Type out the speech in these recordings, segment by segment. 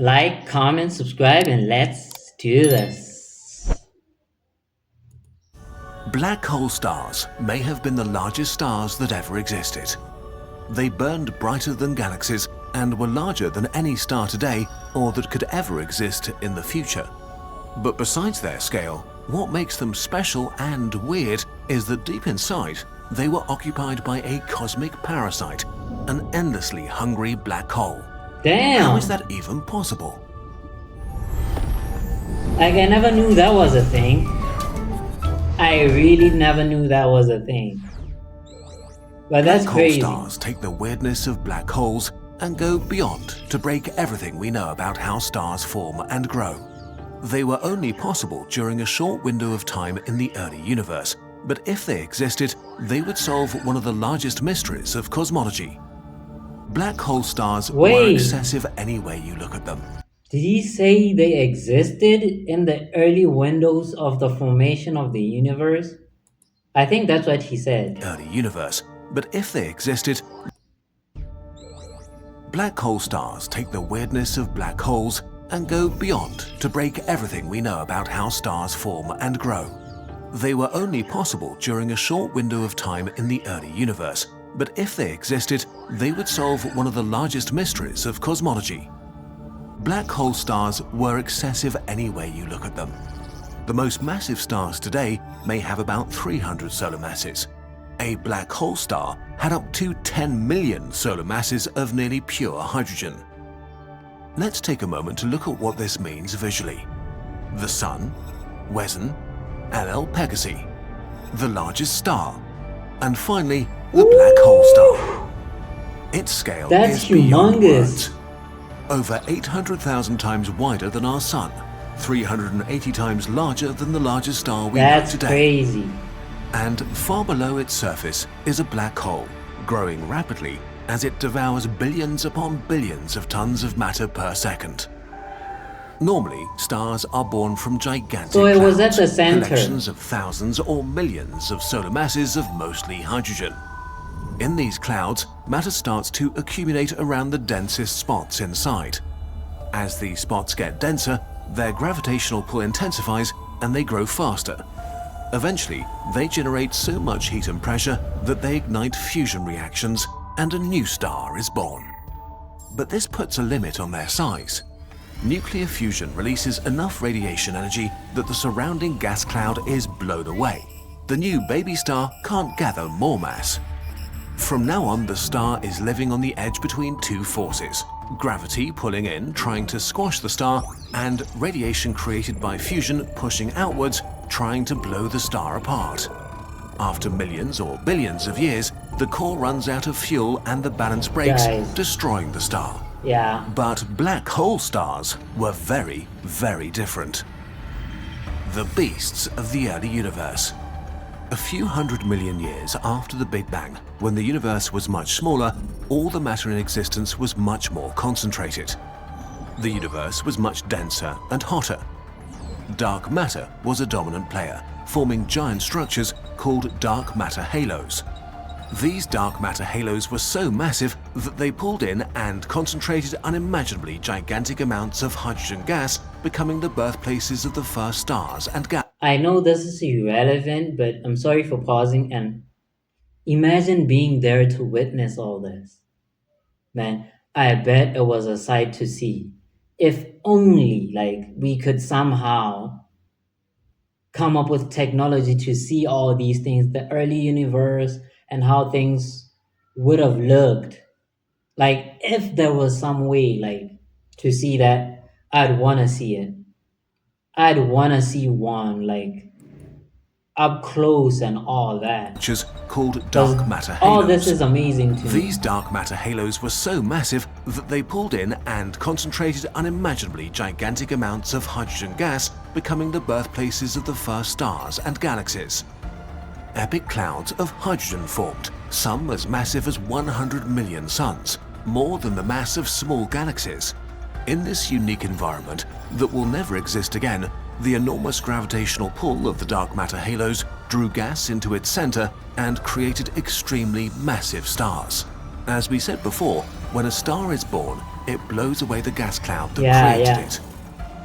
Like, comment, subscribe, and let's do this. Black hole stars may have been the largest stars that ever existed. They burned brighter than galaxies and were larger than any star today or that could ever exist in the future. But besides their scale, what makes them special and weird is that deep inside, they were occupied by a cosmic parasite, an endlessly hungry black hole. Damn! How is that even possible? Like, I never knew that was a thing. I really never knew that was a thing. But that's crazy. Black hole stars take the weirdness of black holes and go beyond to break everything we know about how stars form and grow. They were only possible during a short window of time in the early universe, but if they existed, they would solve one of the largest mysteries of cosmology. Black hole stars were excessive any way you look at them. Did he say they existed in the early windows of the formation of the universe? I think that's what he said. Early universe, but if they existed, black hole stars take the weirdness of black holes and go beyond to break everything we know about how stars form and grow. They were only possible during a short window of time in the early universe, but if they existed, they would solve one of the largest mysteries of cosmology. Black hole stars were excessive any way you look at them. The most massive stars today may have about 300 solar masses. A black hole star had up to 10 million solar masses of nearly pure hydrogen. Let's take a moment to look at what this means visually. The Sun, Wesen, LL Pegasi, the largest star, and finally, the black hole star. Its scale is beyond words. Over 800,000 times wider than our Sun, 380 times larger than the largest star we know today. That's crazy. And far below its surface is a black hole, growing rapidly as it devours billions upon billions of tons of matter per second. Normally, stars are born from gigantic So it clouds, was at the center. collections of thousands or millions of solar masses of mostly hydrogen. In these clouds, matter starts to accumulate around the densest spots inside. As these spots get denser, their gravitational pull intensifies and they grow faster. Eventually, they generate so much heat and pressure that they ignite fusion reactions and a new star is born. But this puts a limit on their size. Nuclear fusion releases enough radiation energy that the surrounding gas cloud is blown away. The new baby star can't gather more mass. From now on, the star is living on the edge between two forces: gravity pulling in, trying to squash the star, and radiation created by fusion pushing outwards, trying to blow the star apart. After millions or billions of years, the core runs out of fuel and the balance breaks, destroying the star. Yeah. But black hole stars were very, very different. The beasts of the early universe. A few 100 million years after the Big Bang, when the universe was much smaller, all the matter in existence was much more concentrated. The universe was much denser and hotter. Dark matter was a dominant player, forming giant structures called dark matter halos. These dark matter halos were so massive that they pulled in and concentrated unimaginably gigantic amounts of hydrogen gas, becoming the birthplaces of the first stars and galaxies. I know this is irrelevant, but I'm sorry for pausing and imagine being there to witness all this. Man, I bet it was a sight to see. If only we could somehow come up with technology to see all these things, the early universe and how things would have looked. Like, if there was some way to see that, I'd want to see it. I'd want to see one up close and all that. Called dark matter halos. All this is amazing to me. These dark matter halos were so massive that they pulled in and concentrated unimaginably gigantic amounts of hydrogen gas, becoming the birthplaces of the first stars and galaxies. Epic clouds of hydrogen formed, some as massive as 100 million suns, more than the mass of small galaxies. In this unique environment that will never exist again, the enormous gravitational pull of the dark matter halos drew gas into its center and created extremely massive stars. As we said before, When a star is born, it blows away the gas cloud that Yeah, created yeah. it.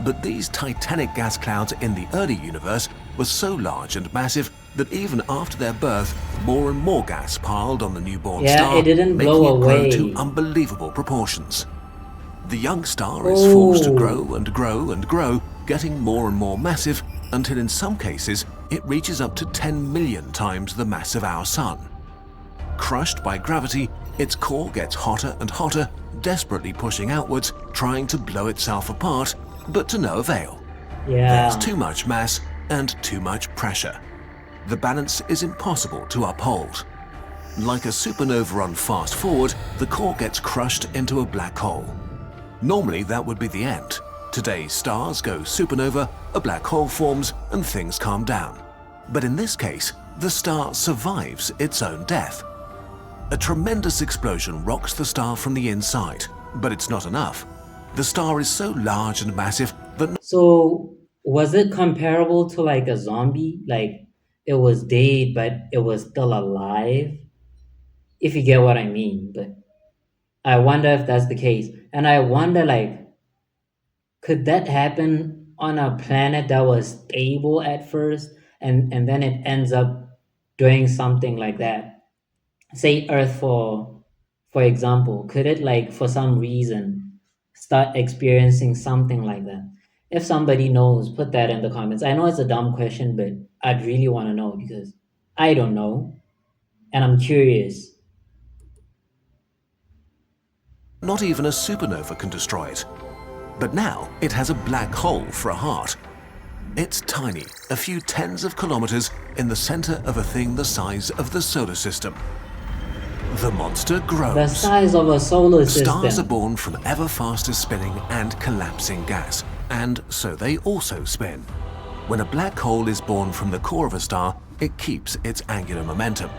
But these titanic gas clouds in the early universe were so large and massive that even after their birth, more and more gas piled on the newborn Yeah, star, it didn't making blow it grow to away. unbelievable proportions. The young star is forced to Oh, grow and grow and grow, getting more and more massive until in some cases it reaches up to 10 million times the mass of our Sun. Crushed by gravity, its core gets hotter and hotter, desperately pushing outwards, trying to blow itself apart, but to no avail. There's yeah. too much mass and too much pressure. The balance is impossible to uphold. Like a supernova run fast forward, the core gets crushed into a black hole. Normally that would be the end. Today's stars go supernova, a black hole forms, and things calm down. But in this case, the star survives its own death. A tremendous explosion rocks the star from the inside, but it's not enough. The star is so large and massive that So was it comparable to like a zombie? Like it was dead, but it was still alive? If you get what I mean. But I wonder if that's the case. And I wonder like, could that happen on a planet that was stable at first and then it ends up doing something like that? Say Earth for example, could it like for some reason start experiencing something like that? If somebody knows, put that in the comments. I know it's a dumb question, but I'd really want to know because I don't know and I'm curious. not even a supernova can destroy it. But now it has a black hole for a heart. It's tiny, a few tens of kilometers in the center of a thing the size of the solar system. The monster The grows. size of a solar Stars are system. born from ever faster spinning and collapsing gas, and so they also spin. When a black hole is born from the core of a star, it keeps its angular momentum.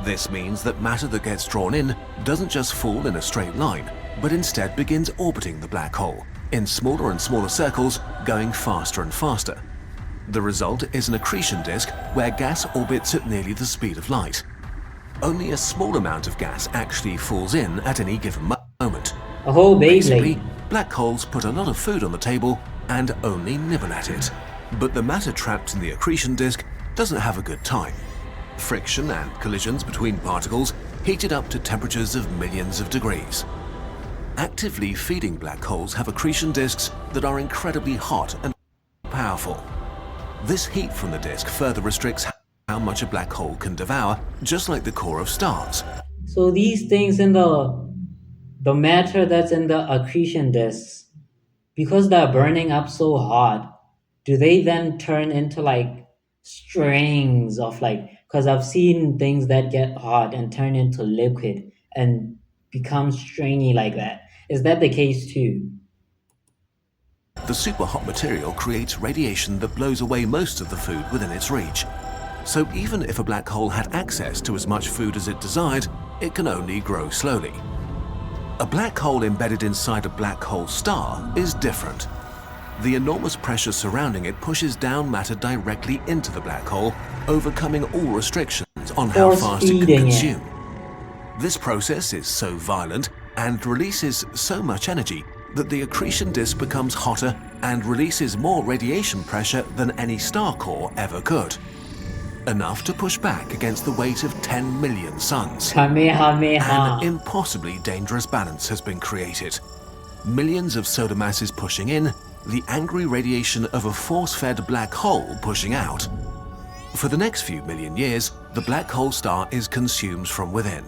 This means that matter that gets drawn in doesn't just fall in a straight line, but instead begins orbiting the black hole, in smaller and smaller circles, going faster and faster. The result is an accretion disk where gas orbits at nearly the speed of light. Only a small amount of gas actually falls in at any given moment. A whole Basically, Beyblade. black holes put a lot of food on the table and only nibble at it. But the matter trapped in the accretion disk doesn't have a good time. Friction and collisions between particles heat it up to temperatures of millions of degrees. Actively feeding black holes have accretion disks that are incredibly hot and powerful. This heat from the disk further restricts how much a black hole can devour, just like the core of stars. So these things in the matter that's in the accretion disks, because they're burning up so hot, do they then turn into like strings of like, because I've seen things that get hot and turn into liquid and become stringy like that. Is that the case too? The superhot material creates radiation that blows away most of the food within its reach. So even if a black hole had access to as much food as it desired, it can only grow slowly. A black hole embedded inside a black hole star is different. The enormous pressure surrounding it pushes down matter directly into the black hole, overcoming all restrictions on how Force fast it can feeding it. consume. This process is so violent and releases so much energy that the accretion disk becomes hotter and releases more radiation pressure than any star core ever could. Enough to push back against the weight of 10 million suns. An Kamehameha. impossibly dangerous balance has been created. Millions of solar masses pushing in, the angry radiation of a force-fed black hole pushing out. For the next few million years, the black hole star is consumed from within.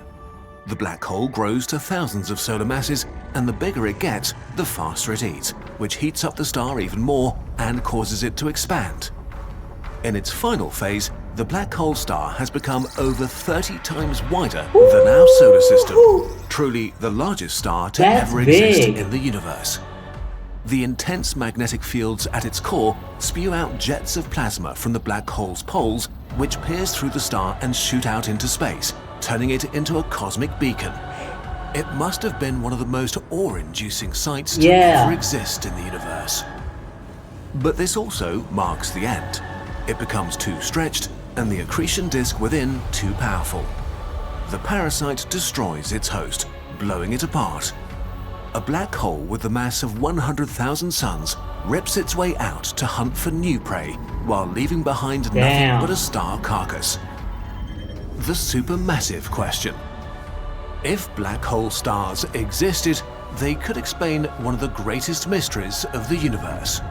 The black hole grows to thousands of solar masses, and the bigger it gets, the faster it eats, which heats up the star even more and causes it to expand. In its final phase, the black hole star has become over 30 times wider than our solar system, truly the largest star to That's ever exist big. in the universe. The intense magnetic fields at its core spew out jets of plasma from the black hole's poles, which pierce through the star and shoot out into space, turning it into a cosmic beacon. It must have been one of the most awe-inducing sights to Yeah. ever exist in the universe. But this also marks the end. It becomes too stretched, and the accretion disk within too powerful. The parasite destroys its host, blowing it apart. A black hole with the mass of 100,000 suns rips its way out to hunt for new prey while leaving behind nothing Damn. but a star carcass. The supermassive question. If black hole stars existed, they could explain one of the greatest mysteries of the universe.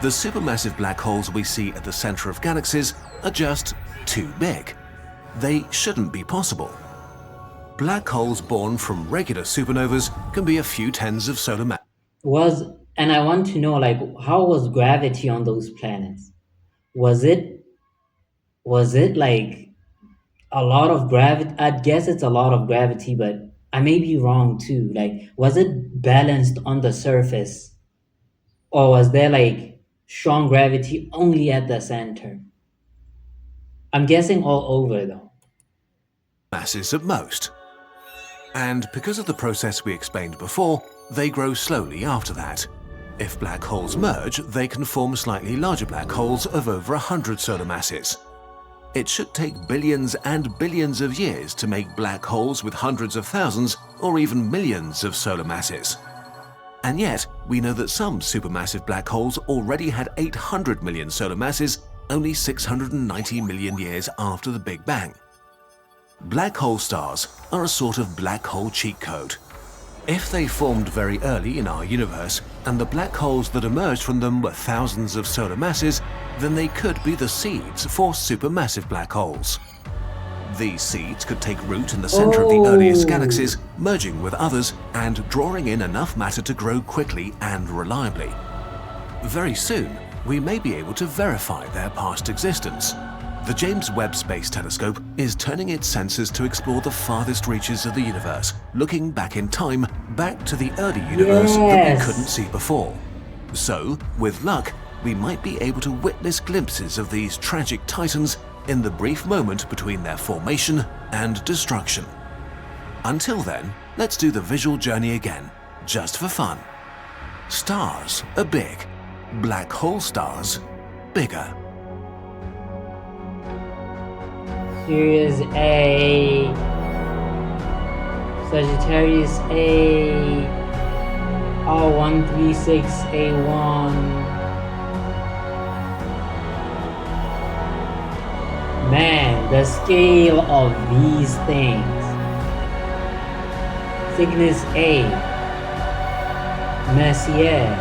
The supermassive black holes we see at the center of galaxies are just too big. They shouldn't be possible. Black holes born from regular supernovas can be a few tens of solar masses. And I want to know, like, how was gravity on those planets? Was it like a lot of gravity? I'd guess it's a lot of gravity, but I may be wrong too. Like, was it balanced on the surface? Or was there like strong gravity only at the center? I'm guessing all over though. Masses at most. And because of the process we explained before, they grow slowly after that. If black holes merge, they can form slightly larger black holes of over 100 solar masses. It should take billions and billions of years to make black holes with hundreds of thousands or even millions of solar masses. And yet, we know that some supermassive black holes already had 800 million solar masses only 690 million years after the Big Bang. Black hole stars are a sort of black hole cheat code. If they formed very early in our universe, and the black holes that emerged from them were thousands of solar masses, then they could be the seeds for supermassive black holes. These seeds could take root in the center of the earliest galaxies, merging with others and drawing in enough matter to grow quickly and reliably. Very soon, we may be able to verify their past existence. The James Webb Space Telescope is turning its sensors to explore the farthest reaches of the universe, looking back in time, back to the early universe that we couldn't see before. So, with luck, we might be able to witness glimpses of these tragic titans in the brief moment between their formation and destruction. Until then, let's do the visual journey again, just for fun. Stars are big. Black hole stars, bigger. Sirius A, Sagittarius A, R136A1. Man, the scale of these things. Cygnus A, Messier.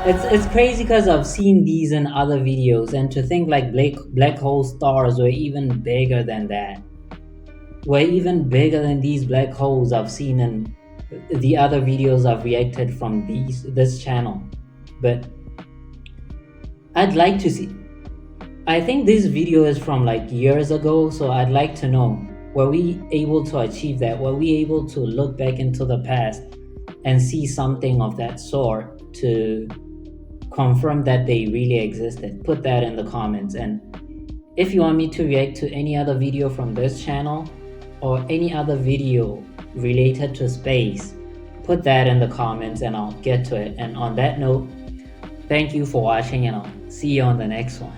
It's crazy because I've seen these in other videos, and to think like black hole stars were even bigger than that. Were even bigger than these black holes I've seen in the other videos I've reacted from this channel. But I'd like to see. I think this video is from like years ago, so I'd like to know, were we able to achieve that? Were we able to look back into the past and see something of that sort to confirm that they really existed? Put that in the comments. And if you want me to react to any other video from this channel or any other video related to space, put that in the comments and I'll get to it. And on that note, thank you for watching, and I'll see you on the next one.